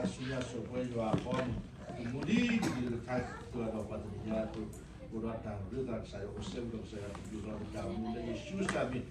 kasunya supaya jualan kemudian dilekat kepada badannya tu urat tangguh dan saya usir untuk saya juga berkamu dan Yesus kami.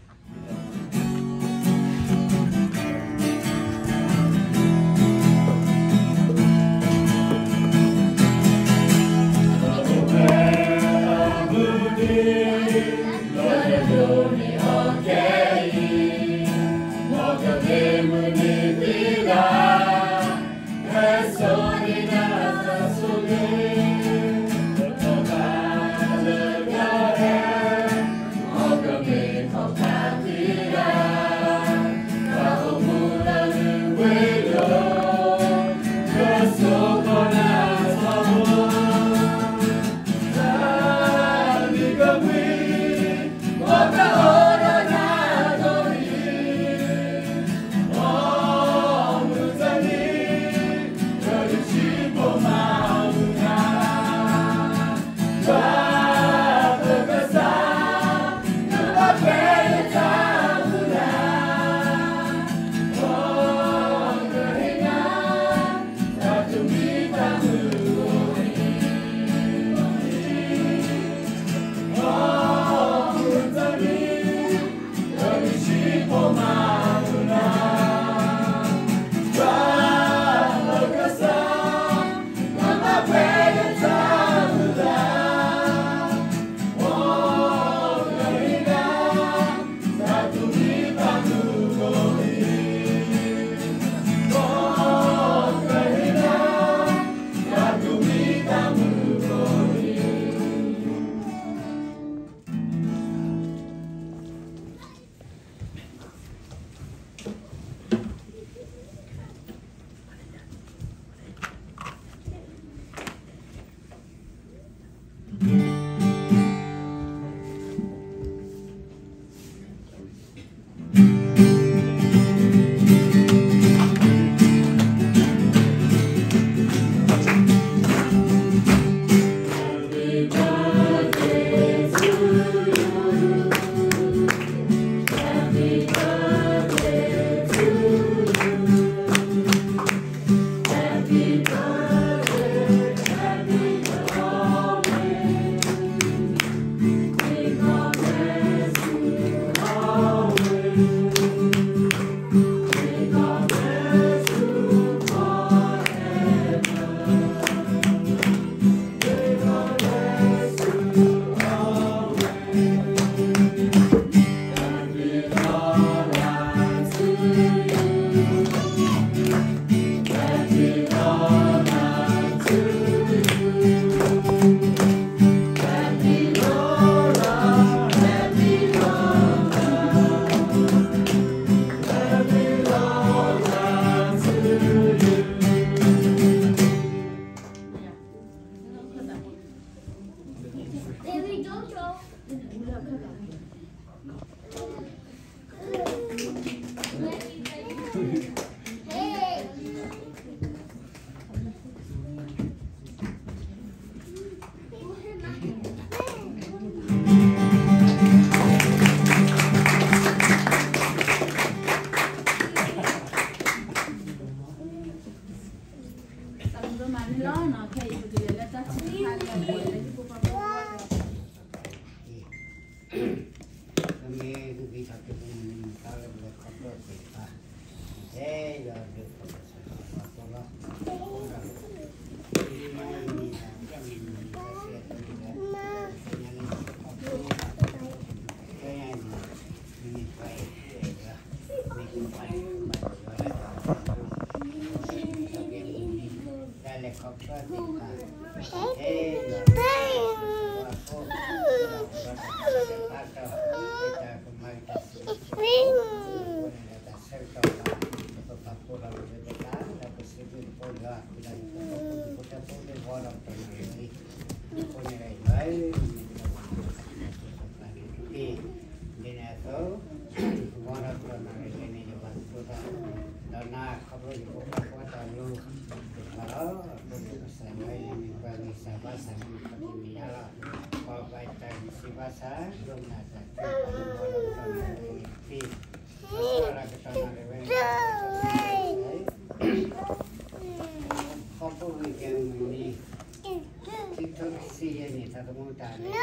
kamu tadi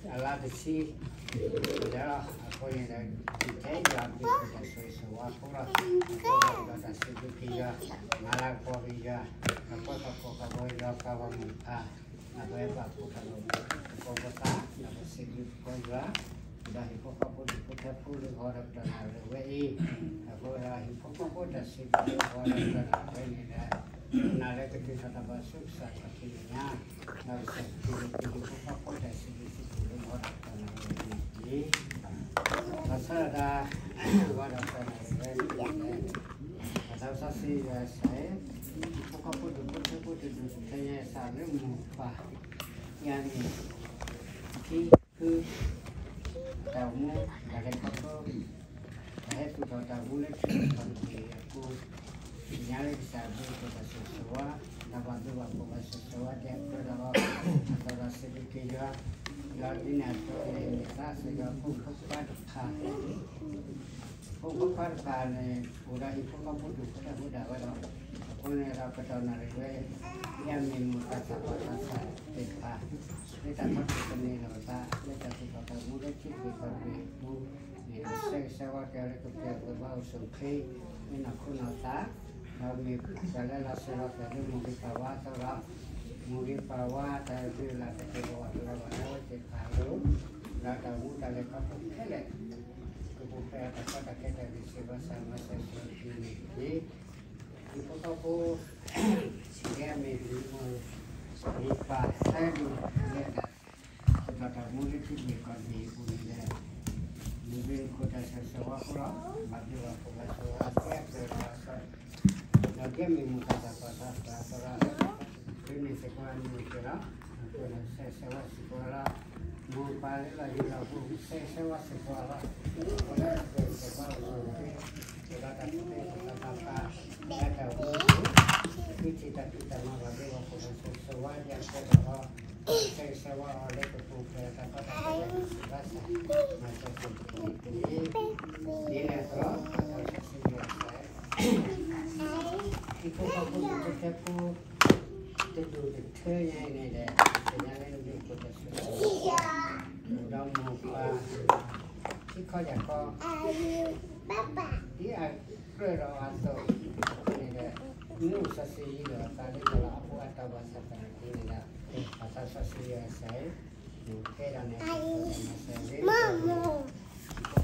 ala besi adalah aku yang dari kita jalan kita sesuatu aku lah kita sebut dia malah kau dia aku kamu dia kawan muka apa yang aku kalau kau kata aku sebut kau dia dah ikut aku kita pun orang dan awei aku dah ikut aku dah sebut orang dan awei dah nara kita kata basuk sakitnya nara sebut aku dah sebut orang dan awei pasal ada orang dan awei atau sasi saya ikut aku duduk saya sana muka yang ini kamu dari kau saya sudah tahu lagi aku nyari bisa kita sesuatu dapat dua bukan sesuatu yang berdapat atau rasa dikira lagi nanti ini rasa aku pada nih udah itu kamu udah aku nih rapat nari yang memuka apa kita kita pakai ini kita kita mulai kita berbu ini sewa kali kita berbau suki ini aku nota kami jalan langsung kali mungkin bawa tapi lah kita bawa kita lalu nggak tahu kali kamu kelek kebuka apa kita bisa bersama sesuatu ini itu aku dia memang lupa saya lihat kata mulut itu kami punya mungkin kota sesuatu bagi waktu sesuatu lagi memang kata ini sekolah mikirlah saya sekolah mau balik lagi lalu saya sekolah cita-cita mengabdi waktu sesuatu yang kedua sewa oleh kebukaan kata-kata yang disebasa macam ini atau biasa itu aku tidur ini deh senyala di kota sudah muka si kau jago dia kerja atau ini deh nusa sih kali kalau aku atau bahasa ini dah bahasa sosial saya bukan masalah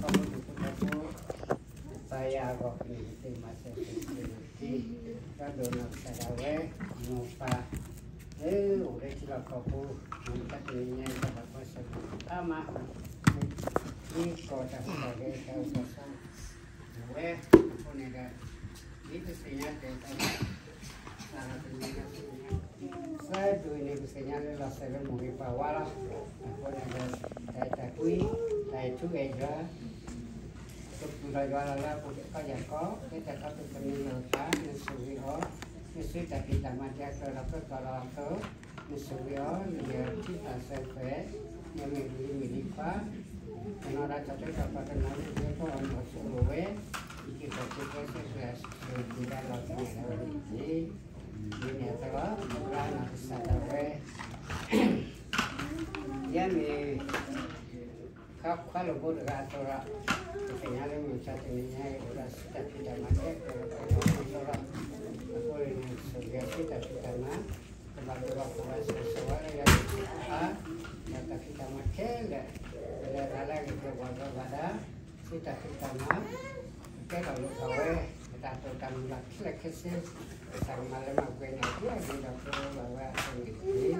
kamu aku saya kok ini masih ini kan donat sadawe lupa udah cilak kamu minta ininya dapat pasal sama ini kota sebagai kawasan gue aku nega itu senyata sangat penting saya tu ini senyata lah saya mungkin bawa lah aku nega saya takui saya tu ega sudah jualan lah punya kau kita kata penilaian nisuwio nisu tapi tamat dia kalau aku nisuwio dia kita sesuai yang milik kenapa cocok apa kenal dia tu orang masuk kita sesuai tidak lagi ini adalah bukan sadar yang ni kalau boleh kata senyala mencatat ini sudah tidak macam orang aku ini sudah tidak mana kembali waktu sesuatu yang kata kita macam ada lagi keluarga pada kita mana kalau kau kita akan laki sih sang malam aku ini lagi dokter bawa ini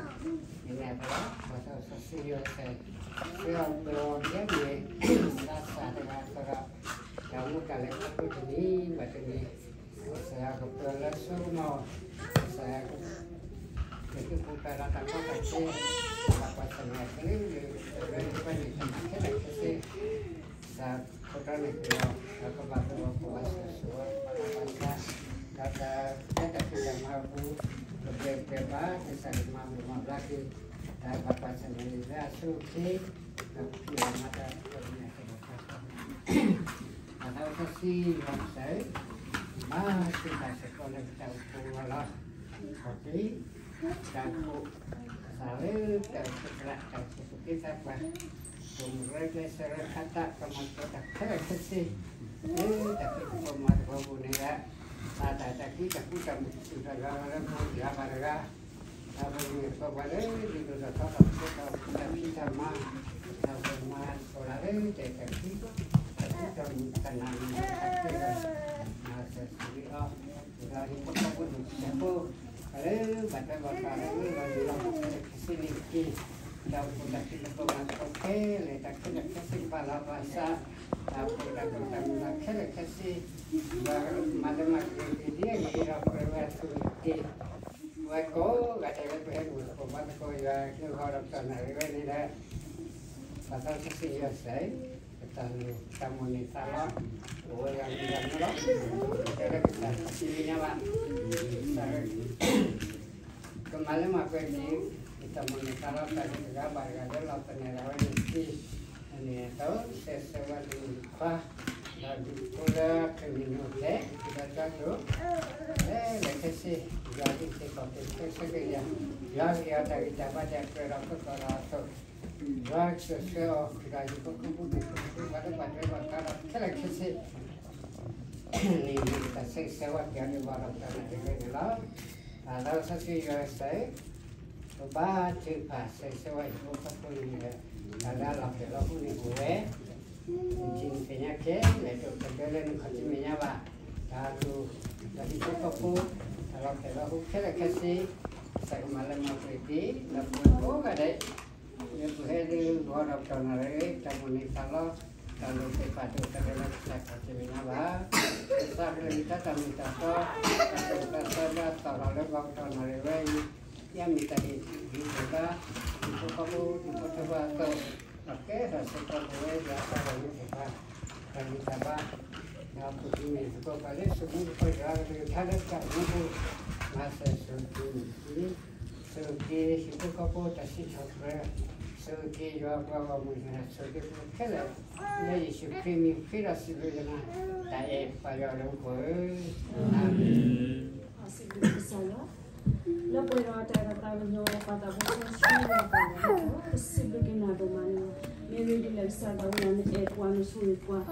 adalah bahasa sosial saya dia rasa dengan kamu kalau aku ini macam ini saya kebetulan semua saya itu bukan rata-rata kecil apa sangat ini banyak macam kecil saya kotor itu aku baru bahasa suara kata kita tidak mampu bebas bisa mampu lagi dan bapak sendiri suci tapi mata atau sesi saya masih tak sekolah kita ukur lah tapi Daku salut dan segera kita bah umurnya sering kata kemasukan kasih tapi kemasukan bunga ada tapi sudah gagal dia mereka apa ini kepada di dalam tapi sama sama orang tapi karena oh dari pun siapa baca-baca kesini dalam produksi lebaran oke letak kasih pala bahasa produksi kasih malam-malam dia kira perwatu di wako gak ada lebih buat ko ya ke orang tanah ini dah pasal kasih ya saya tamu ni salah yang tidak melok kita kasihnya pak kemarin apa ini kita menyesalkan tadi juga barangkali lautan lawan ini tahu sesuatu di lupa lalu pula keminum teh kita tahu lekasi jadi sekolah sekerja ya dari dapat yang berapa kalau Right, so kita juga kumpul pada bakar seleksi ini kita sewa yang baru kita lah. Kalau saya saya coba cepat sewa itu apa ini ada lalu ini gue cintinya ke itu kebetulan kacimnya pak lalu dari itu kalau seleksi saya malam mau pergi lalu ada ya boleh orang tanah ini tamu ni kalau sepatu terkena kacimnya bah kita kami tahu kita saja kalau orang tanah ini yang minta dibuka itu kamu coba atau oke rasa kamu biasa lagi kita dan kita bah yang begini itu kali semua perjalanan kita kamu masih ini seperti itu kamu tasik sampai seperti apa mungkin seperti kalau ini supreme firasat dengan daya pada orang pun. Asik bersama. Lepas itu ada tamunya pada bulan September. Sebelum itu mana, mungkin di luar dalam ekwan suikwa.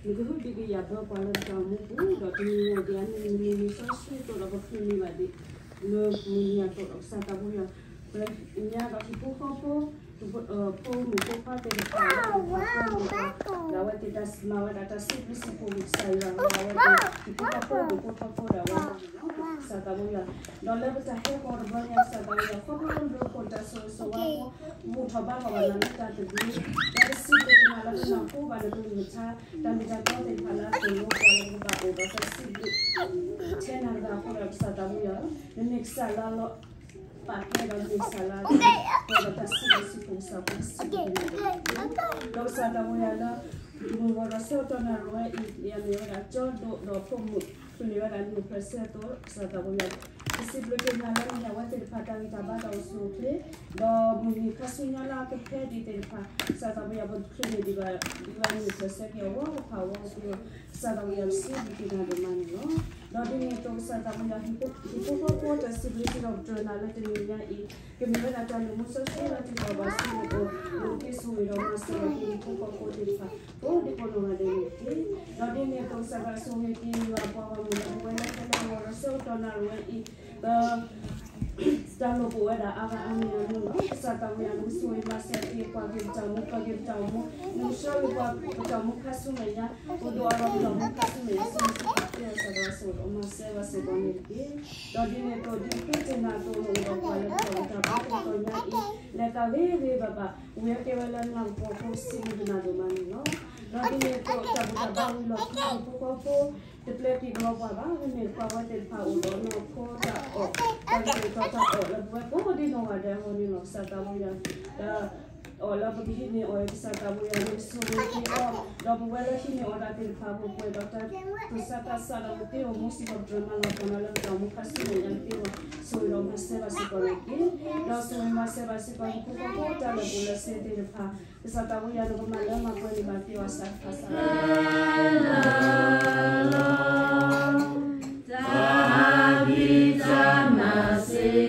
Itu juga ya berapa tamu pun, tapi dia ni sesuatu tu dapat kini badi. Lo punya tu satu bulan. Ini agak hidup apa? Mungkin pada lawat tidak semua data sibuk saya lawat hidup apa lawat satu bulan. Dalam bercahaya korban yang sedang dilakukan untuk kontak sesuatu mutabak kawalan kita terdiri dari sibuk malam lampu pada tujuan dan dijaga dari panas dulu kalau kita ubah sibuk channel apa satu bulan ini salah pakai dan salah pada tasik pusat kalau satu bulan mengurus seorang orang yang meracau do pemut penyebaran presenter satu bulan sebelum kenalan jawab pada kita baca usul do mengikasinya lah ke di tempat satu bulan berkini di bawah presenter yang awal satu bulan sih bikin ada mana Nadi itu satu bulan hidup apa sebelum kita jurnal terlinya kemudian ada musuh saya tidak bahasa itu mungkin sudah masuk lagi hidup apa tempat di kolom ada ini nadi itu sangat sulit apa mulai kalau orang seorang orang Dalam buat ada anu satu yang musuh masih pagi jamu musuh jamu kasumnya untuk orang jamu kasumnya sesuatu sudah masih banyak jadi itu di kita tu orang kalau mereka beri bapa mereka walau nampak kursi dengan domani no jadi itu tabu itu Tepleti global bangun ni kawan tempat udah no kota kalau kota lepas kau di no ada ni no satu yang olah begini bisa kamu yang sulit dah buat ini orang tempat buat doktor pusat asal nanti mesti berjalan laporan kamu kasih yang itu sudah masih lagi dah sudah masih lagi kau dah boleh sedih tempat bisa kamu yang kemarin apa ni mati wasaf asal Tapi masih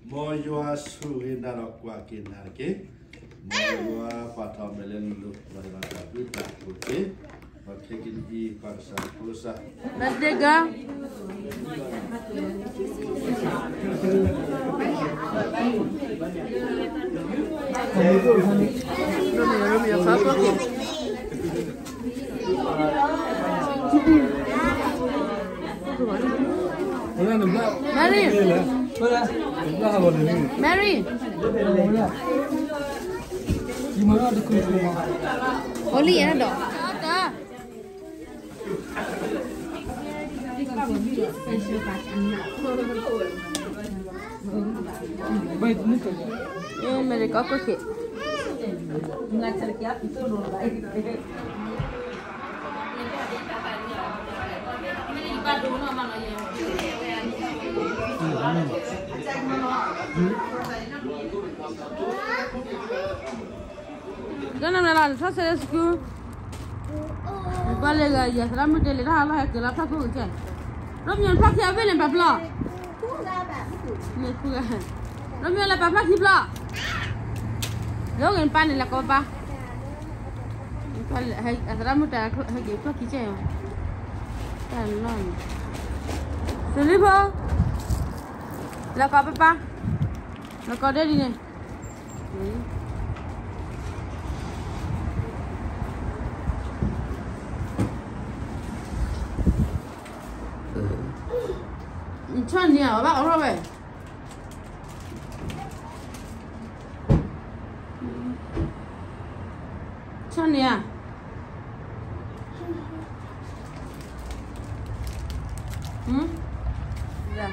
Moyua suhinda rokwa kinarke, moyua patamelen lu pada tapi tak boleh, pakai kini paksa pulsa. Nasdega. Mary. Mary. Oli ya dok. Mereka kok nggak cerita itu loh. Jangan melalui saya sekiu. Balik aja, selama dia lihat Allah yang gelap aku je. Romeo pakai apa ni pabla? Ni pula. Romeo la pabla kibla. Logan pan la kopa. Pal hai selama dia hai gitu kicau. Kan non. Selipa. La kopa pa. La kau dia ni. Chuan ni ah, apa orang be? Chuan ni ah. Ya.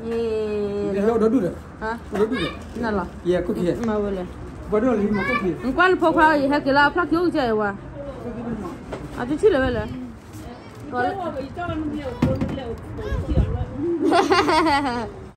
Ye. Dah duduk dah. Ha? Duduk dah. Nala. Ya, kau kira. Ma boleh. Bodoh lagi mau kau kira. Engkau lupa kau ini hekila plak yuk je wa. Aduh cile bela. Kalau